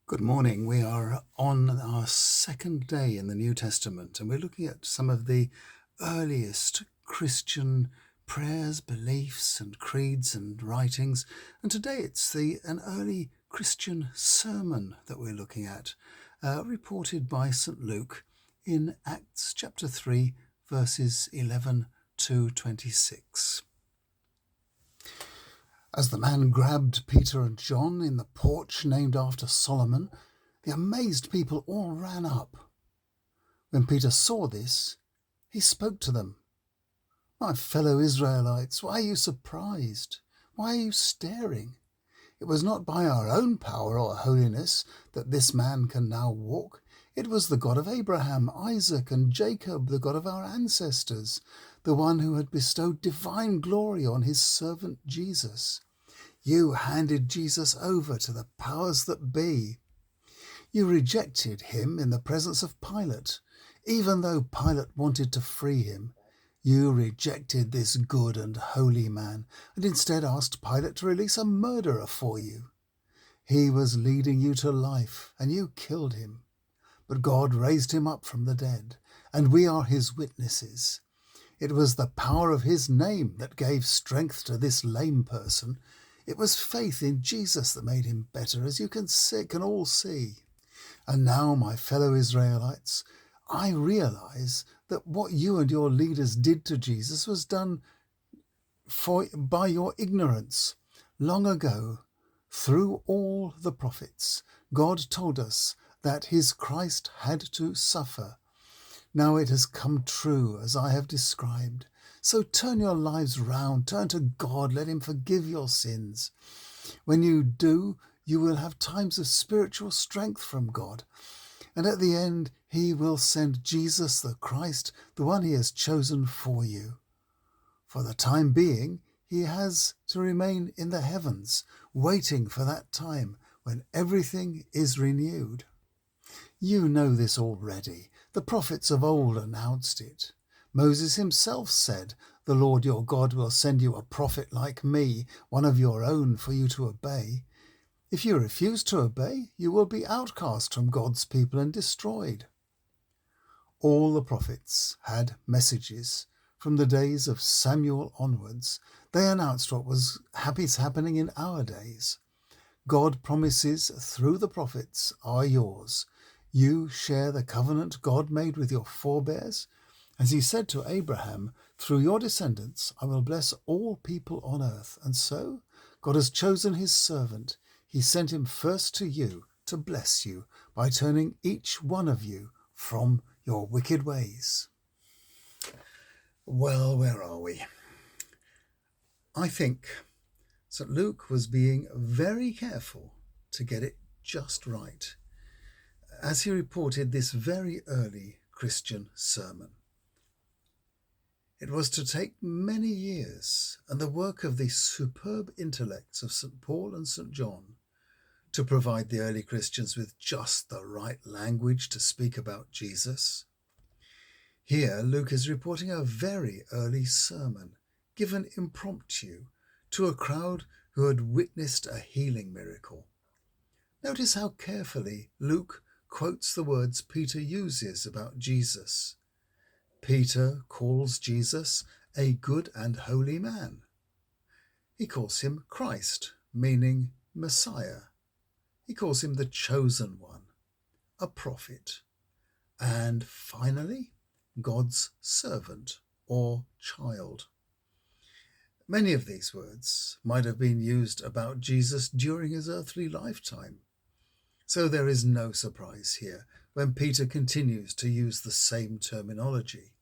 Good morning. We are on our second day in the New Testament, and we're looking at some of the earliest Christian prayers, beliefs, and creeds and writings. And today it's an early Christian sermon that we're looking at, reported by St. Luke in Acts chapter 3, verses 11 to 26. As the man grabbed Peter and John in the porch named after Solomon, the amazed people all ran up. When Peter saw this, he spoke to them. "My fellow Israelites, why are you surprised? Why are you staring? It was not by our own power or holiness that this man can now walk. It was the God of Abraham, Isaac, and Jacob, the God of our ancestors, the one who had bestowed divine glory on his servant Jesus. You handed Jesus over to the powers that be. You rejected him in the presence of Pilate. Even though Pilate wanted to free him, you rejected this good and holy man and instead asked Pilate to release a murderer for you. He was leading you to life, and you killed him. But God raised him up from the dead, and we are his witnesses. It was the power of his name that gave strength to this lame person. It was faith in Jesus that made him better, as you can all see. And now, my fellow Israelites, I realize that what you and your leaders did to Jesus was done by your ignorance. Long ago, through all the prophets, God told us that his Christ had to suffer. Now it has come true as I have described. So turn your lives round, turn to God, let him forgive your sins. When you do, you will have times of spiritual strength from God. And at the end, he will send Jesus the Christ, the one he has chosen for you. For the time being, he has to remain in the heavens, waiting for that time when everything is renewed. You know this already. The prophets of old announced it. Moses himself said, "The Lord your God will send you a prophet like me, one of your own, for you to obey. If you refuse to obey, you will be outcast from God's people and destroyed." All the prophets had messages. From the days of Samuel onwards, they announced what was happening in our days. God promises through the prophets are yours. You share the covenant God made with your forebears. As he said to Abraham, "Through your descendants I will bless all people on earth." And so God has chosen his servant. He sent him first to you to bless you by turning each one of you from your wicked ways. Well, where are we? I think St. Luke was being very careful to get it just right as he reported this very early Christian sermon. It was to take many years and the work of the superb intellects of St. Paul and St. John to provide the early Christians with just the right language to speak about Jesus. Here, Luke is reporting a very early sermon given impromptu to a crowd who had witnessed a healing miracle. Notice how carefully Luke quotes the words Peter uses about Jesus. Peter calls Jesus a good and holy man. He calls him Christ, meaning Messiah. He calls him the chosen one, a prophet, and finally, God's servant or child. Many of these words might have been used about Jesus during his earthly lifetime. So there is no surprise here when Peter continues to use the same terminology.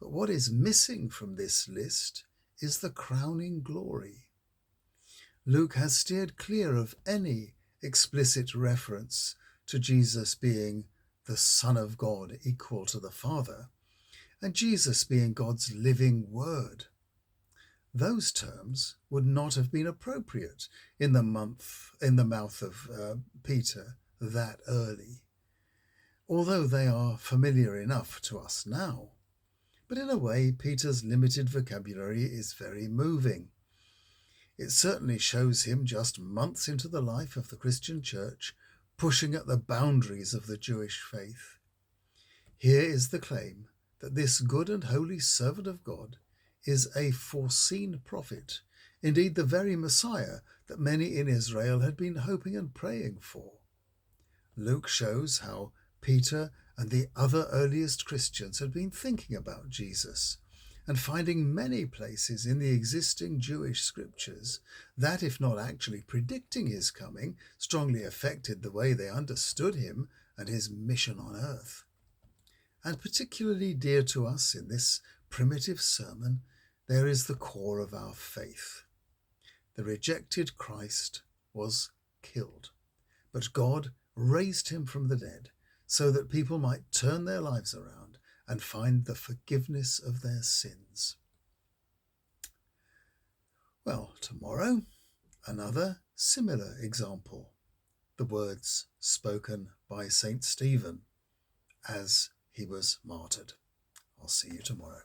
But what is missing from this list is the crowning glory. Luke has steered clear of any explicit reference to Jesus being the Son of God equal to the Father, and Jesus being God's living word. Those terms would not have been appropriate in the mouth of Peter that early, although they are familiar enough to us now. But in a way, Peter's limited vocabulary is very moving. It certainly shows him just months into the life of the Christian church, pushing at the boundaries of the Jewish faith. Here is the claim that this good and holy servant of God is a foreseen prophet, indeed the very Messiah that many in Israel had been hoping and praying for. Luke shows how Peter and the other earliest Christians had been thinking about Jesus and finding many places in the existing Jewish scriptures that, if not actually predicting his coming, strongly affected the way they understood him and his mission on earth. And particularly dear to us in this primitive sermon, there is the core of our faith. The rejected Christ was killed, but God raised him from the dead so that people might turn their lives around and find the forgiveness of their sins. Well, tomorrow, another similar example, the words spoken by St. Stephen as he was martyred. I'll see you tomorrow.